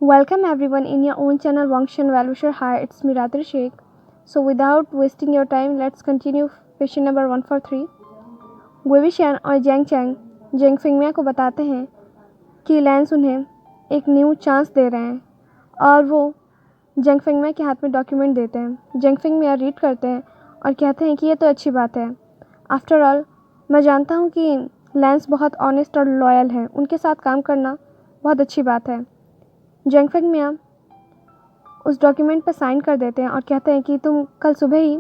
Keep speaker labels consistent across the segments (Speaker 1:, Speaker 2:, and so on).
Speaker 1: Welcome everyone in your own channel Wangshan Valusher. Hi, it's me Ratri Sheikh. So without wasting your time, let's continue question number 143। वेविशियान और जेंग Chang जेंग फिंगमिया को बताते हैं कि lens उन्हें एक new chance दे रहे हैं और वो जेंग फिंगमिया के हाथ में डॉक्यूमेंट देते हैं। जेंग फिंगमिया रीड करते हैं और कहते हैं कि ये तो अच्छी बात है। आफ्टर ऑल मैं जानता हूँ कि लैंस बहुत ऑनेस्ट और लॉयल है, उनके साथ काम करना बहुत अच्छी बात है। जेंग फिंगमिया उस डॉक्यूमेंट पर साइन कर देते हैं और कहते हैं कि तुम कल सुबह ही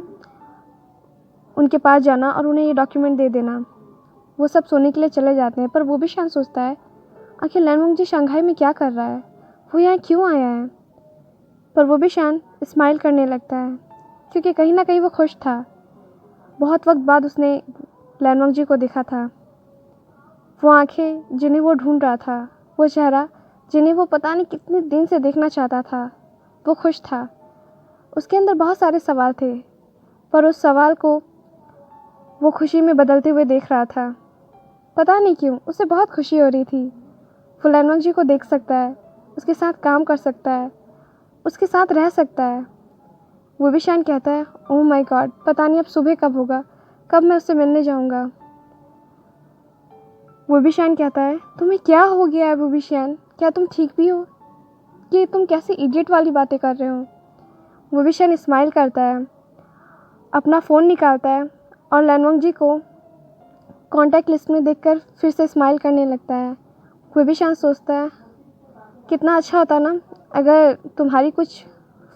Speaker 1: उनके पास जाना और उन्हें ये डॉक्यूमेंट दे देना। वो सब सोने के लिए चले जाते हैं, पर वो भी शान सोचता है आखिर लैनवोंग जी शंघाई में क्या कर रहा है, वो यहाँ क्यों आया है। पर वो भी शान स्माइल करने लगता है क्योंकि कहीं ना कहीं वो खुश था। बहुत वक्त बाद उसने लैनवोंग जी को देखा था। वो आंखें जिन्हें वो ढूंढ रहा था, वो चेहरा जिन्हें वो पता नहीं कितने दिन से देखना चाहता था। वो खुश था। उसके अंदर बहुत सारे सवाल थे, पर उस सवाल को वो खुशी में बदलते हुए देख रहा था। पता नहीं क्यों उसे बहुत खुशी हो रही थी। वो लैनवोंग जी को देख सकता है, उसके साथ काम कर सकता है, उसके साथ रह सकता है। वो भी शान कहता है, ओह माय गॉड, पता नहीं अब सुबह कब होगा, कब मैं उससे मिलने जाऊंगा। वो भी शान कहता है, तुम्हें क्या हो गया है वो भी शान, क्या तुम ठीक भी हो, कि तुम कैसे इडियट वाली बातें कर रहे हो। वो भी शान स्माइल करता है, अपना फ़ोन निकालता है और लैनवोंग जी को कॉन्टैक्ट लिस्ट में देखकर फिर से स्माइल करने लगता है। वो भी शान सोचता है कितना अच्छा होता ना अगर तुम्हारी कुछ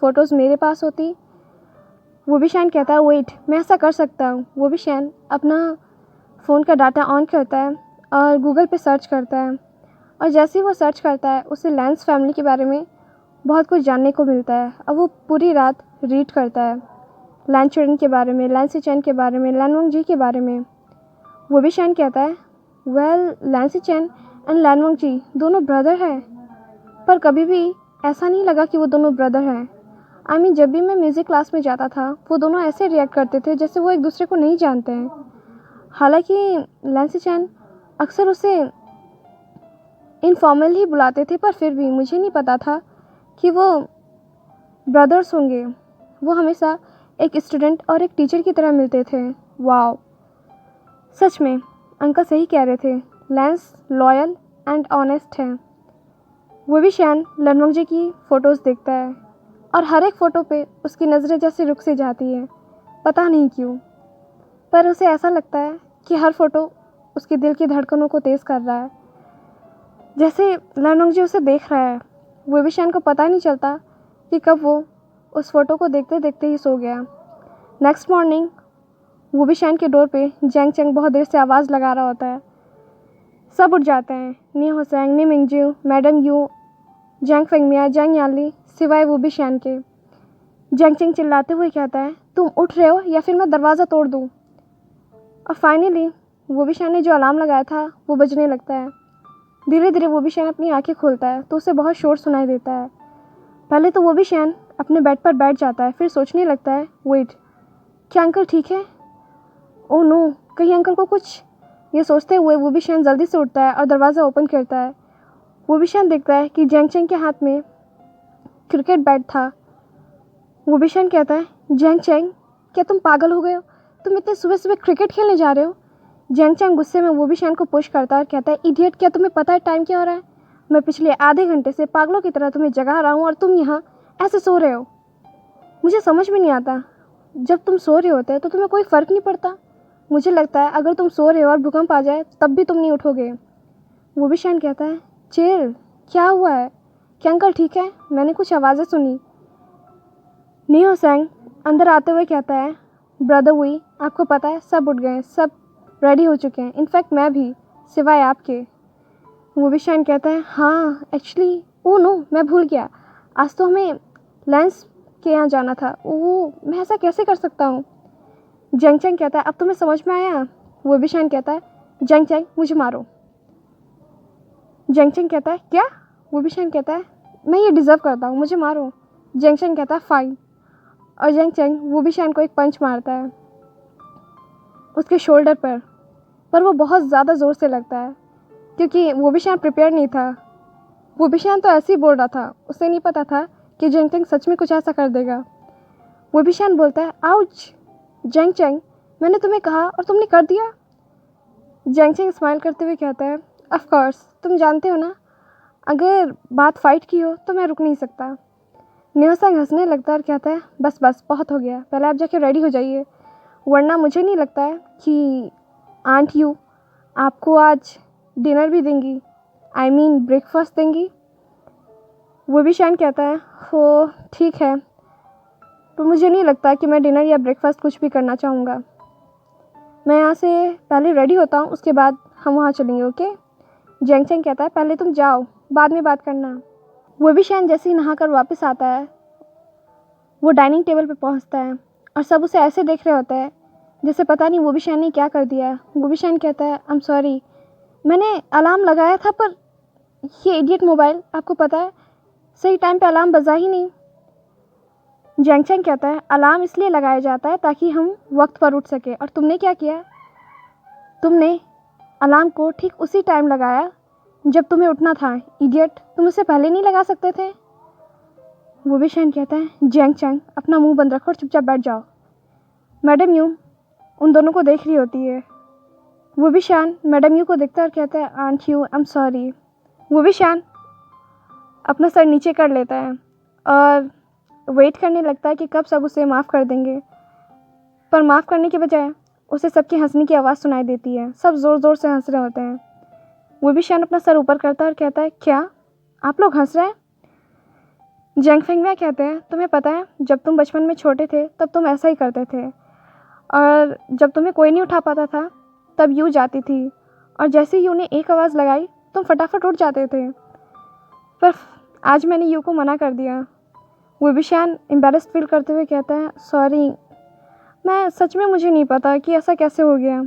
Speaker 1: फ़ोटोज़ मेरे पास होती। वो भी शान कहता है, वेट, मैं ऐसा कर सकता हूँ। वो भी शान अपना फ़ोन का डाटा ऑन करता है और गूगल पे सर्च करता है, और जैसे ही वो सर्च करता है उसे लैंस फैमिली के बारे में बहुत कुछ जानने को मिलता है। अब वो पूरी रात रीड करता है लैन चुरन के बारे में, लैन सिचेन के बारे में, लैनवोंग जी के बारे में। वो भी शान कहता है, वेल, लैन सिचेन एंड लैनवोंग जी दोनों ब्रदर हैं, पर कभी भी ऐसा नहीं लगा कि वो दोनों ब्रदर हैं। आई मीन जब भी मैं म्यूज़िक क्लास में जाता था वो दोनों ऐसे रिएक्ट करते थे जैसे वो एक दूसरे को नहीं जानते हैं। हालांकि लैन सिचेन अक्सर उसे इनफॉर्मल ही बुलाते थे, पर फिर भी मुझे नहीं पता था कि वो ब्रदर्स होंगे। वो हमेशा एक स्टूडेंट और एक टीचर की तरह मिलते थे। वाओ, सच में अंकल सही कह रहे थे, लैंस लॉयल एंड ऑनेस्ट है। वो भी शान लैनवोंग जी की फ़ोटोज़ देखता है और हर एक फ़ोटो पे उसकी नज़रें जैसे रुक से जाती है, पता नहीं क्यों, पर उसे ऐसा लगता है कि हर फ़ोटो उसके दिल की धड़कनों को तेज़ कर रहा है, जैसे लैनवोंग जी उसे देख रहा है। वो भी शान को पता नहीं चलता कि कब वो उस फ़ोटो को देखते देखते ही सो गया। नेक्स्ट मॉर्निंग वो भी शान के डोर पे जेंग चैंग बहुत देर से आवाज़ लगा रहा होता है। सब उठ जाते हैं, नी होसेंग, नी मिंगजू, मैडम यू, जेंग फिंगमिया, जेंग याली, सिवाय वो भी शान के। जेंग चैंग चिल्लाते हुए कहता है, तुम उठ रहे हो या फिर मैं दरवाज़ा तोड़ दूँ। और फाइनली वो भी शान ने जो अलार्म लगाया था वो बजने लगता है। धीरे धीरे वो भी शान अपनी आंखें खोलता है तो उसे बहुत शोर सुनाई देता है। पहले तो वो भी शान अपने बेड पर बैठ जाता है, फिर सोचने लगता है, वेट, क्या अंकल ठीक है, ओह नो, कहीं अंकल को कुछ। ये सोचते हुए वो भी शान जल्दी से उठता है और दरवाज़ा ओपन करता है। वो भी शान देखता है कि जेंग चैंग के हाथ में क्रिकेट बैट था। वो भी शान कहता है, जेंग चैंग, क्या तुम पागल हो गए हो, तुम इतने सुबह सुबह क्रिकेट खेलने जा रहे हो। जेंग चैंग गुस्से में वो भी शान को पुश करता है और कहता है, इडियट, क्या तुम्हें पता है टाइम क्या हो रहा है, मैं पिछले आधे घंटे से पागलों की तरह तुम्हें जगा रहा हूँ और तुम यहाँ ऐसे सो रहे हो। मुझे समझ में नहीं आता, जब तुम सो रहे होते तो तुम्हें कोई फ़र्क नहीं पड़ता। मुझे लगता है अगर तुम सो रहे हो और भूकंप आ जाए तब भी तुम नहीं उठोगे। वो भी शान कहता है, चिल, क्या हुआ है, क्या अंकल ठीक है, मैंने कुछ आवाज़ें सुनी। नियो सैंग अंदर आते हुए कहता है, ब्रदर हुई, आपको पता है सब उठ गए हैं, सब रेडी हो चुके हैं, इनफैक्ट मैं भी, सिवाय आपके। वो भी शान कहता है, हाँ एक्चुअली, ओ नो, मैं भूल गया, आज तो हमें लैंस के यहाँ जाना था। ओह, मैं ऐसा कैसे कर सकता हूँ। जेंग चैंग कहता है, अब तुम्हें समझ में आया। वो भी शान कहता है, जेंग चैंग मुझे मारो। जेंग चैंग कहता है, क्या। वो भी शान कहता है, मैं ये डिज़र्व करता हूँ, मुझे मारो। जेंग चैंग कहता है, फाइन। और जेंग चैंग वो भी शान को एक पंच मारता है उसके शोल्डर पर वो बहुत ज़्यादा ज़ोर से लगता है क्योंकि वो भी शान प्रिपेयर नहीं था। वो बिशान तो ऐसे ही बोल रहा था, उसे नहीं पता था कि जेंग चेंग सच में कुछ ऐसा कर देगा। वो बिशान बोलता है, आउच जेंग चेंग, मैंने तुम्हें कहा और तुमने कर दिया। जेंग चेंग स्माइल करते हुए कहता है, ऑफ कोर्स, तुम जानते हो ना, अगर बात फाइट की हो तो मैं रुक नहीं सकता। न्योसंग हंसने लगता है और कहता है, बस बस बहुत हो गया, पहले आप जाके रेडी हो जाइए, वरना मुझे नहीं लगता है कि आंट यू आपको आज डिनर भी देंगी, आई मीन ब्रेकफास्ट देंगी। वो भी शान कहता है, हो ठीक है, पर मुझे नहीं लगता कि मैं डिनर या ब्रेकफास्ट कुछ भी करना चाहूँगा। मैं यहाँ से पहले रेडी होता हूँ, उसके बाद हम वहाँ चलेंगे, ओके। जेंग चेंग कहता है, पहले तुम जाओ, बाद में बात करना। वो भी शान जैसे ही नहा कर वापस आता है, वो डाइनिंग टेबल पे पहुँचता है और सब उसे ऐसे देख रहे होते हैं जैसे पता नहीं वो भी शान ने क्या कर दिया। वो भी शान कहता है, आई एम सॉरी, मैंने अलार्म लगाया था पर ये इडियट मोबाइल, आपको पता है, सही टाइम पे अलार्म बजा ही नहीं। जेंग चेंग कहता है, अलार्म इसलिए लगाया जाता है ताकि हम वक्त पर उठ सके, और तुमने क्या किया, तुमने अलार्म को ठीक उसी टाइम लगाया जब तुम्हें उठना था, इडियट, तुम उसे पहले नहीं लगा सकते थे। वो भी शान कहता है, जेंग चेंग अपना मुंह बंद रखो और चुपचाप बैठ जाओ। मैडम यू उन दोनों को देख रही होती है। वो भी शान मैडम यू को देखता है और कहता है, aunt you, I am sorry. वो भी शान अपना सर नीचे कर लेता है और वेट करने लगता है कि कब सब उसे माफ़ कर देंगे, पर माफ़ करने के बजाय उसे सबकी हंसने की आवाज़ सुनाई देती है। सब ज़ोर ज़ोर से हंस रहे होते हैं। वो भी शान अपना सर ऊपर करता है और कहता है, क्या आप लोग हंस रहे हैं? जेंग फेंगमिया कहते हैं, तुम्हें पता है, जब तुम बचपन में छोटे थे तब तुम ऐसा ही करते थे, और जब तुम्हें कोई नहीं उठा पाता था तब यू जाती थी, और जैसे ही यू ने एक आवाज़ लगाई तुम फटाफट उठ जाते थे, पर आज मैंने यू को मना कर दिया। वो भी शान एम्बेरस्ड फील करते हुए कहता है, सॉरी, मैं सच में, मुझे नहीं पता कि ऐसा कैसे हो गया।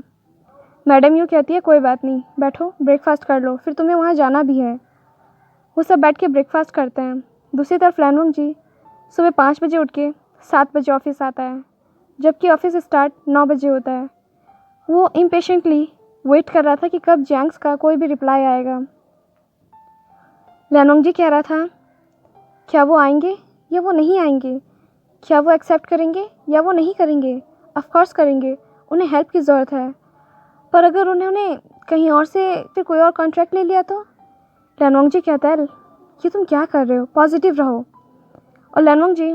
Speaker 1: मैडम यू कहती है, कोई बात नहीं, बैठो ब्रेकफास्ट कर लो, फिर तुम्हें वहाँ जाना भी है। वो सब बैठ के ब्रेकफास्ट करते हैं। दूसरी तरफ लैनोंग जी सुबह 5 बजे उठ के 7 बजे ऑफिस आता है, जबकि ऑफिस स्टार्ट 9 बजे होता है। वो इम्पेशेंटली वेट कर रहा था कि कब जैंग्स का कोई भी रिप्लाई आएगा। लैनोंग जी कह रहा था, क्या वो आएंगे या वो नहीं आएंगे, क्या वो एक्सेप्ट करेंगे या वो नहीं करेंगे। ऑफ कोर्स करेंगे, उन्हें हेल्प की ज़रूरत है, पर अगर उन्होंने कहीं और से फिर कोई और कॉन्ट्रैक्ट ले लिया तो। लैनोंग जी कहता है, कि तुम क्या कर रहे हो, पॉजिटिव रहो। और लैनोंग जी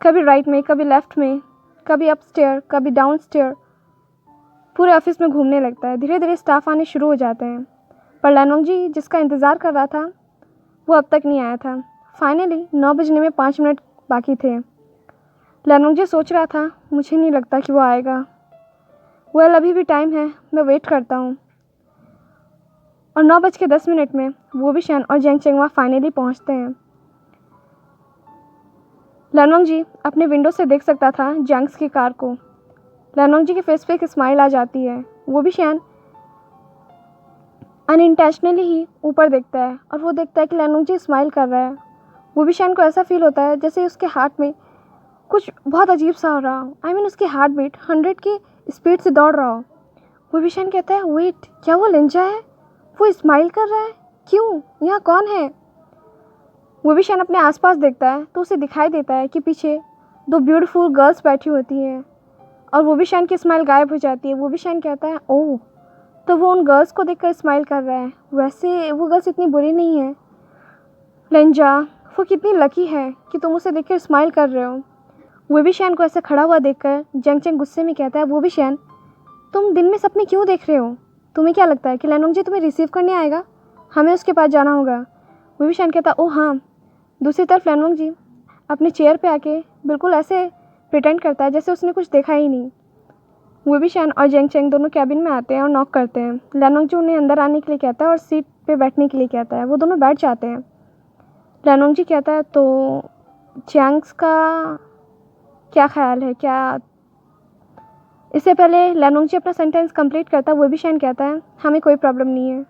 Speaker 1: कभी राइट में, कभी लेफ़्ट में, कभी अपस्टेयर, कभी डाउनस्टेयर पूरे ऑफिस में घूमने लगता है। धीरे धीरे स्टाफ आने शुरू हो जाते हैं, पर लैनोंग जी जिसका इंतज़ार कर रहा था वो अब तक नहीं आया था। फाइनली 9 बजने में 5 मिनट बाकी थे। लैनोंग जी सोच रहा था, मुझे नहीं लगता कि वो आएगा। वेल, अभी भी टाइम है, मैं वेट करता हूँ। और 9:10 में वो भी शान और जेंग चेंग वहाँ फाइनली पहुँचते हैं। लैनोंग जी अपने विंडो से देख सकता था जैंग्स की कार को। लैनोंग जी के फेस पे एक स्माइल आ जाती है। वो भी शान अनइंटेंशनली ही ऊपर देखता है और वो देखता है कि लैनोंग जी स्माइल कर रहा है। वो भी शान को ऐसा फील होता है जैसे उसके हार्ट में कुछ बहुत अजीब सा हो रहा हो। आई मीन उसकी हार्ट बीट 100 की स्पीड से दौड़ रहा हो। वो भी शान कहता है, वेट, क्या वो लिंजा है? वो स्माइल कर रहा है, क्यों? यहाँ कौन है? वो भी शान अपने आसपास देखता है तो उसे दिखाई देता है कि पीछे 2 ब्यूटीफुल गर्ल्स बैठी होती हैं, और वो भी शान की स्माइल गायब हो जाती है। वो भी शान कहता है, ओह, तो वो उन गर्ल्स को देखकर स्माइल कर रहा है। वैसे वो गर्ल्स इतनी बुरी नहीं है। लिंजा, वो कितनी लकी है कि तुम उसे देखकर स्माइल कर रहे हो। वो भी शान को ऐसे खड़ा हुआ देखकर जेंग चेंग गुस्से में कहता है, वो भी शान, तुम दिन में सपने क्यों देख रहे हो? तुम्हें क्या लगता है कि लैनोंग जी तुम्हें रिसीव करने आएगा? हमें उसके पास जाना होगा। वो भी शान कहता, ओह हाँ। दूसरी तरफ लैनोंग जी अपने चेयर पे आके बिल्कुल ऐसे प्रिटेंड करता है जैसे उसने कुछ देखा ही नहीं। वो भी शान और जेंग चेंग दोनों कैबिन में आते हैं और नॉक करते हैं। लैनोंग जी उन्हें अंदर आने के लिए कहता है और सीट पे बैठने के लिए कहता है। वो दोनों बैठ जाते हैं। लैनोंग जी कहता है, तो जैंग्स का क्या ख्याल है, क्या? इससे पहले लैनोंग जी अपना सेंटेंस कंप्लीट करता है, वो भी शान कहता है, हमें कोई प्रॉब्लम नहीं है,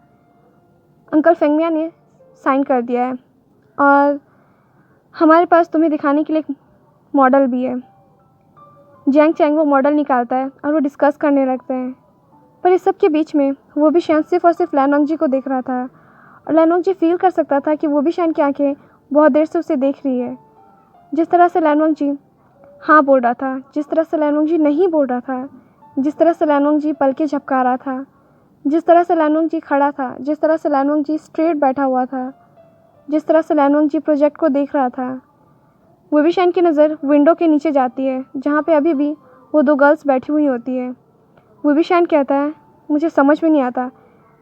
Speaker 1: अंकल फेंगमिया ने साइन कर दिया है, और हमारे पास तुम्हें दिखाने के लिए एक मॉडल भी है। जेंग चेंग वो मॉडल निकालता है और वो डिस्कस करने लगते हैं, पर इस सब के बीच में वो भी शान सिर्फ और सिर्फ लैनोंग जी को देख रहा था और लैनवांग जी फील कर सकता था कि वो भी शान की आंखें बहुत देर से उसे देख रही है। जिस तरह से लैनवांग जी हाँ बोल रहा था, जिस तरह से लैनवांग जी नहीं बोल रहा था, जिस तरह से लैनवांग जी पलकें झपका रहा था, जिस तरह से लैनवांग जी खड़ा था, जिस तरह से लैनवांग जी स्ट्रेट बैठा हुआ था, जिस तरह से लैनवांग जी प्रोजेक्ट को देख रहा था। वो भी शान की नज़र विंडो के नीचे जाती है जहाँ पे अभी भी वो दो गर्ल्स बैठी हुई होती है। वो भी शान कहता है, मुझे समझ में नहीं आता,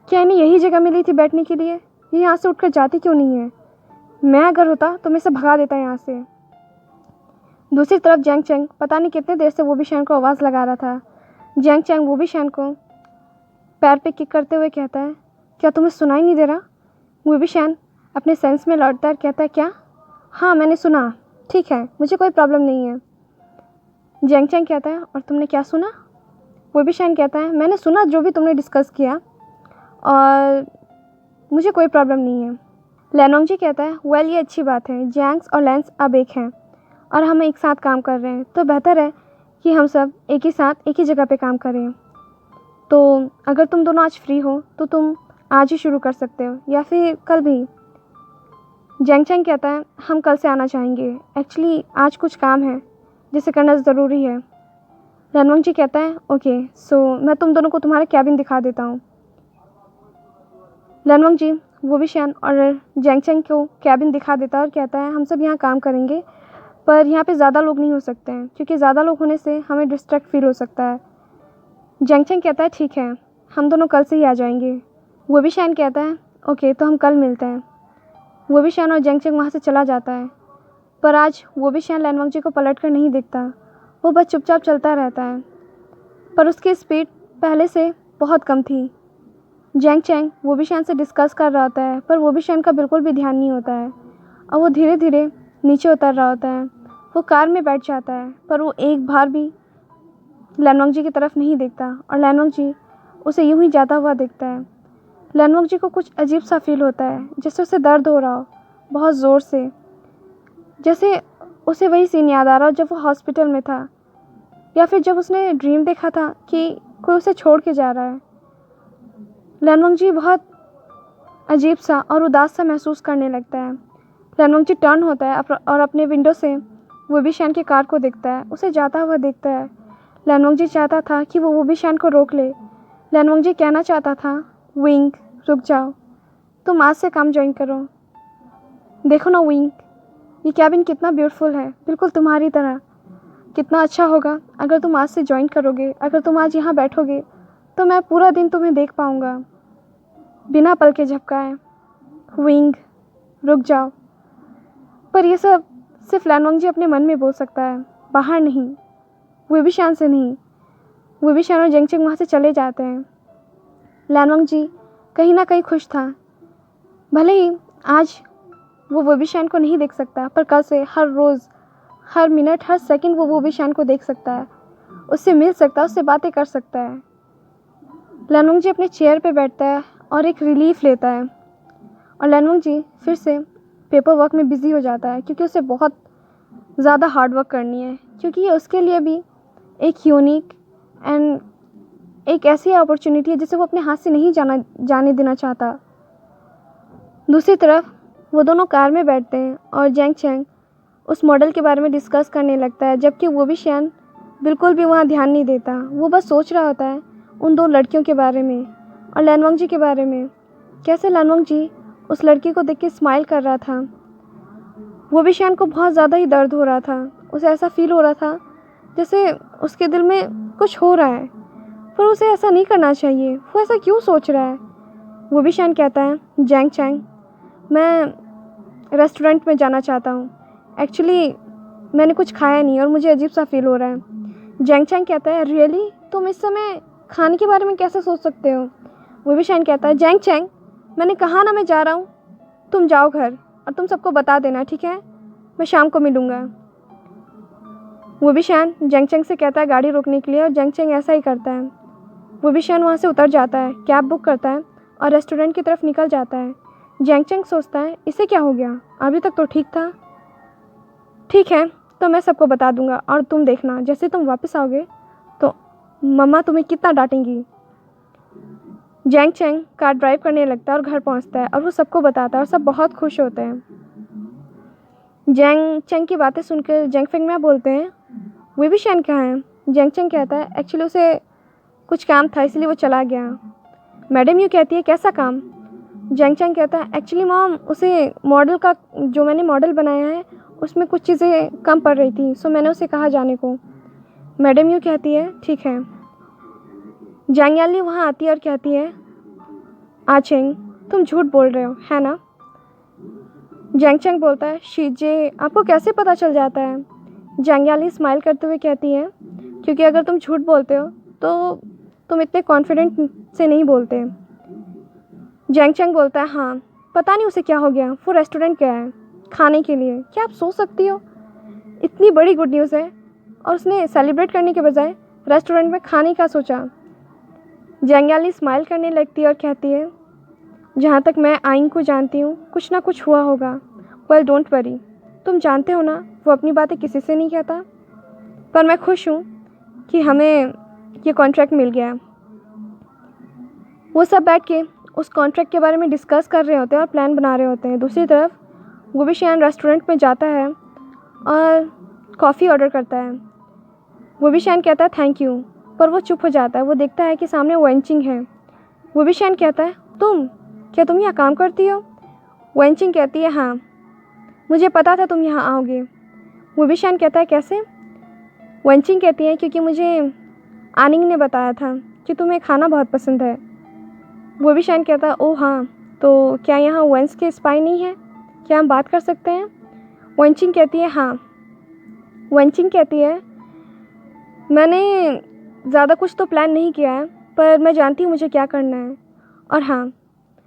Speaker 1: क्या इन्हें यही जगह मिली थी बैठने के लिए? ये यहाँ से उठकर जाती क्यों नहीं है? मैं अगर होता तो मैं इसे भगा देता यहाँ से। दूसरी तरफ जैंग चैंग पता नहीं कितने देर से वो भी शान को आवाज़ लगा रहा था। जैंग चैंग वो भी शान को पैर पे किक करते हुए कहता है, क्या तुम्हें सुनाई नहीं दे रहा? वो भी शान अपने सेंस में लौटता है, कहता है, क्या? हाँ मैंने सुना, ठीक है, मुझे कोई प्रॉब्लम नहीं है। जैंग चैंग कहता है, और तुमने क्या सुना? वो भी शान कहता है, मैंने सुना जो भी तुमने डिस्कस किया और मुझे कोई प्रॉब्लम नहीं है। लैनवांग जी कहता है, वेल ये अच्छी बात है, जैंग्स और लैंस अब एक हैं और हम एक साथ काम कर रहे हैं, तो बेहतर है कि हम सब एक ही साथ एक ही जगह पे काम करें। तो अगर तुम दोनों आज फ्री हो तो तुम आज ही शुरू कर सकते हो या फिर कल भी। जैंग चैंग कहता है, हम कल से आना चाहेंगे, एक्चुअली आज कुछ काम है जिसे करना ज़रूरी है। लैनवांग जी कहता है, ओके, सो मैं तुम दोनों को तुम्हारा कैबिन दिखा देता हूँ। लैनवांग जी वो भी शान और जैंग चैंग को कैबिन दिखा देता है और कहता है, हम सब यहाँ काम करेंगे पर यहाँ पे ज़्यादा लोग नहीं हो सकते हैं क्योंकि ज़्यादा लोग होने से हमें डिस्ट्रैक्ट फील हो सकता है। जैंग चैंग कहता है, ठीक है, हम दोनों कल से ही आ जाएंगे। वो भी शान कहता है, ओके, तो हम कल मिलते हैं। वो भी शान और जैंग चैंग वहाँ से चला जाता है, पर आज वो भी शान लैनवांग जी को पलट कर नहीं देखता, वो बस चुपचाप चलता रहता है, पर उसकी स्पीड पहले से बहुत कम थी। जैंग चैंग वो भी शान से डिस्कस कर रहा होता है, पर वो भी शान का बिल्कुल भी ध्यान नहीं होता है और वो धीरे धीरे नीचे उतर रहा होता है। वो कार में बैठ जाता है, पर वो एक बार भी लैनवांग जी की तरफ नहीं देखता और लैनवांग जी उसे यूं ही जाता हुआ देखता है। लैनवांग जी को कुछ अजीब सा फील होता है, जैसे उसे दर्द हो रहा हो बहुत ज़ोर से, जैसे उसे वही सीन याद आ रहा हो जब वो हॉस्पिटल में था या फिर जब उसने ड्रीम देखा था कि कोई उसे छोड़ के जा रहा है। लैनवांग जी बहुत अजीब सा और उदास सा महसूस करने लगता है। लैनवांग जी टर्न होता है और अपने विंडो से वो भी शान की कार को देखता है, उसे जाता हुआ देखता है। लैनवांग जी चाहता था कि वो भी शान को रोक ले। लैनवांग जी कहना चाहता था, विंग रुक जाओ, तुम आज से काम ज्वाइन करो। देखो ना विंग, ये कैबिन कितना ब्यूटीफुल है, बिल्कुल तुम्हारी तरह। कितना अच्छा होगा अगर तुम आज से ज्वाइन करोगे, अगर तुम आज यहाँ बैठोगे तो मैं पूरा दिन तुम्हें देख पाऊँगा बिना पलके झपकाए। विंग रुक जाओ। पर ये सब सिर्फ लैनवांग जी अपने मन में बोल सकता है, बाहर नहीं, वो भी शान से नहीं। वो भी शान और जैंग चैंग वहाँ से चले जाते हैं। लैनवांग जी कहीं ना कहीं खुश था, भले ही आज वो भी शान को नहीं देख सकता, पर कल से हर रोज़, हर मिनट, हर सेकंड वो भी शान को देख सकता है, उससे मिल सकता है, उससे बातें कर सकता है। लैनवांग जी अपने चेयर पे बैठता है और एक रिलीफ लेता है और लैनवांग जी फिर से पेपर वर्क में बिज़ी हो जाता है क्योंकि उसे बहुत ज़्यादा हार्ड वर्क करनी है, क्योंकि ये उसके लिए भी एक यूनिक एंड एक ऐसी अपॉर्चुनिटी है जिसे वो अपने हाथ से नहीं जाने देना चाहता। दूसरी तरफ वो दोनों कार में बैठते हैं और जैंग चैंग उस मॉडल के बारे में डिस्कस करने लगता है, जबकि वो भी शान बिल्कुल भी वहाँ ध्यान नहीं देता। वो बस सोच रहा होता है उन दो लड़कियों के बारे में और लैनवांग जी के बारे में, कैसे लैनवांग जी उस लड़की को देख के स्माइल कर रहा था। वो भी शान को बहुत ज़्यादा ही दर्द हो रहा था, उसे ऐसा फील हो रहा था जैसे उसके दिल में कुछ हो रहा है, पर उसे ऐसा नहीं करना चाहिए, वो ऐसा क्यों सोच रहा है। वो भी शान कहता है, जैंग चैंग, मैं रेस्टोरेंट में जाना चाहता हूँ, एक्चुअली मैंने कुछ खाया नहीं और मुझे अजीब सा फील हो रहा है। जैंग चैंग कहता है, रियली, तुम इस समय खाने के बारे में कैसे सोच सकते हो? वो भी शान कहता है, जैंग चैंग, मैंने कहा ना मैं जा रहा हूँ, तुम जाओ घर और तुम सबको बता देना, ठीक है, मैं शाम को मिलूँगा। वो भी शान जैंग चैंग से कहता है गाड़ी रोकने के लिए और जैंग चैंग ऐसा ही करता है। वो भी शान वहाँ से उतर जाता है, कैब बुक करता है और रेस्टोरेंट की तरफ निकल जाता है। जैंग चैंग सोचता है, इसे क्या हो गया, अभी तक तो ठीक था। ठीक है, तो मैं सबको बता दूंगा और तुम देखना जैसे तुम वापस आओगे तो मम्मा तुम्हें कितना डांटेंगी। जैंग चैंग कार ड्राइव करने लगता है और घर पहुंचता है और वो सबको बताता है और सब बहुत खुश होते हैं। जैंग चैंग की बातें सुनकर जैंग फेंगमिया बोलते हैं, वे भी शैन कहाँ है? जैंग चैंग कहता है, एक्चुअली उसे कुछ काम था इसलिए वो चला गया। मैडम यूँ कहती है, कैसा काम? जैंग चैंग कहता है, एक्चुअली मॉम उसे मॉडल का जो मैंने मॉडल बनाया है उसमें कुछ चीज़ें कम पड़ रही थी, सो मैंने उसे कहा जाने को। मैडम यूँ कहती है, ठीक है। जैंग याली वहाँ आती है और कहती है, आचेंग तुम झूठ बोल रहे हो है ना? जैंग चैंग बोलता है, शीजे आपको कैसे पता चल जाता है? जैंग याली स्माइल करते हुए कहती है, क्योंकि अगर तुम झूठ बोलते हो तो तुम इतने कॉन्फिडेंट से नहीं बोलते। जैंग चैंग बोलता है, हाँ पता नहीं उसे क्या हो गया, वो रेस्टोरेंट गया है खाने के लिए। क्या आप सोच सकती हो? इतनी बड़ी गुड न्यूज़ है और उसने सेलिब्रेट करने के बजाय रेस्टोरेंट में खाने का सोचा। जैंग याली स्माइल करने लगती है और कहती है, जहाँ तक मैं आइंग को जानती हूँ कुछ ना कुछ हुआ होगा। वेल डोंट वरी, तुम जानते हो ना वो अपनी बातें किसी से नहीं कहता। पर मैं खुश हूँ कि हमें ये कॉन्ट्रैक्ट मिल गया। वो सब बैठ के उस कॉन्ट्रैक्ट के बारे में डिस्कस कर रहे होते हैं और प्लान बना रहे होते हैं। दूसरी तरफ वुबिशैन रेस्टोरेंट में जाता है और कॉफ़ी ऑर्डर करता है। वुबिशैन कहता है थैंक यू, पर वो चुप हो जाता है। वो देखता है कि सामने वेंचिंग है। वुबिशैन कहता है, क्या तुम यहाँ काम करती हो? वेंचिंग कहती है, हाँ मुझे पता था तुम यहाँ आओगे। वुबिशैन कहता है, कैसे? वेंचिंग कहती है, क्योंकि मुझे आनिंग ने बताया था कि तुम्हें खाना बहुत पसंद है। वुबिशैन कहता है, ओह हाँ, तो क्या यहाँ वेंस के स्पाई नहीं है? क्या हम बात कर सकते हैं? वेंचिंग कहती है, हाँ। वेंचिंग कहती है, मैंने ज़्यादा कुछ तो प्लान नहीं किया है, पर मैं जानती हूँ मुझे क्या करना है। और हाँ,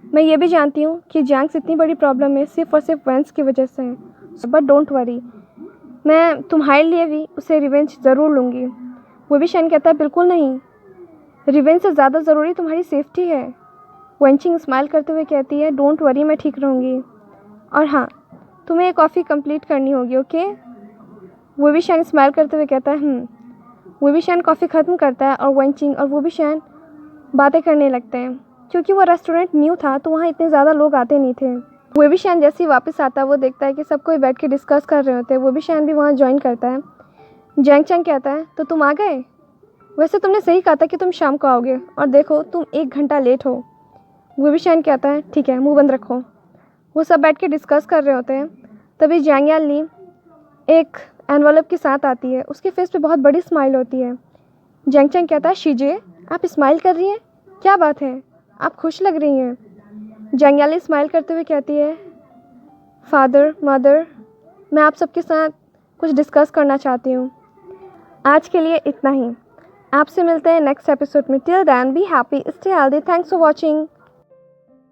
Speaker 1: मैं ये भी जानती हूँ कि जैंग से इतनी बड़ी प्रॉब्लम है सिर्फ और सिर्फ वेंस की वजह से है। बट डोंट वरी, मैं तुम्हारे लिए भी उसे रिवेंज ज़रूर लूँगी। वुबिशैन कहता है, बिल्कुल नहीं, रिवेंज से ज़्यादा ज़रूरी तुम्हारी सेफ्टी है। वेंचिंग स्माइल करते हुए कहती है, डोंट वरी, मैं ठीक रहूँगी। और हाँ, तुम्हें एक कॉफ़ी कंप्लीट करनी होगी, ओके? वुबिशैन स्माइल करते हुए कहता है वुबिशैन कॉफ़ी ख़त्म करता है और वेंचिंग और वुबिशैन बातें करने लगते हैं। क्योंकि वो रेस्टोरेंट न्यू था तो वहाँ इतने ज़्यादा लोग आते नहीं थे। वुबिशैन जैसे ही वापस आता है वो देखता है कि सब कोई बैठ के डिस्कस कर रहे होते हैं। वुबिशैन भी वहाँ ज्वाइन करता है। जैंग चैंग कहता है, तो तुम आ गए? वैसे तुमने सही कहा था कि तुम शाम को आओगे और देखो तुम 1 घंटा लेट हो। वुबिशैन कहता है, ठीक है, मुँह बंद रखो। वो सब बैठ के डिस्कस कर रहे होते हैं। तभी जैंग याली एक एनवलप के साथ आती है। उसके फेस पे बहुत बड़ी स्माइल होती है। जैंग चैंग कहता है, शीजे आप स्माइल कर रही हैं, क्या बात है, आप खुश लग रही हैं। जैंग याली स्माइल करते हुए कहती है, फादर मदर, मैं आप सबके साथ कुछ डिस्कस करना चाहती हूँ। आज के लिए इतना ही, आपसे मिलते हैं नेक्स्ट एपिसोड में। Till then be happy, stay healthy, thanks for watching.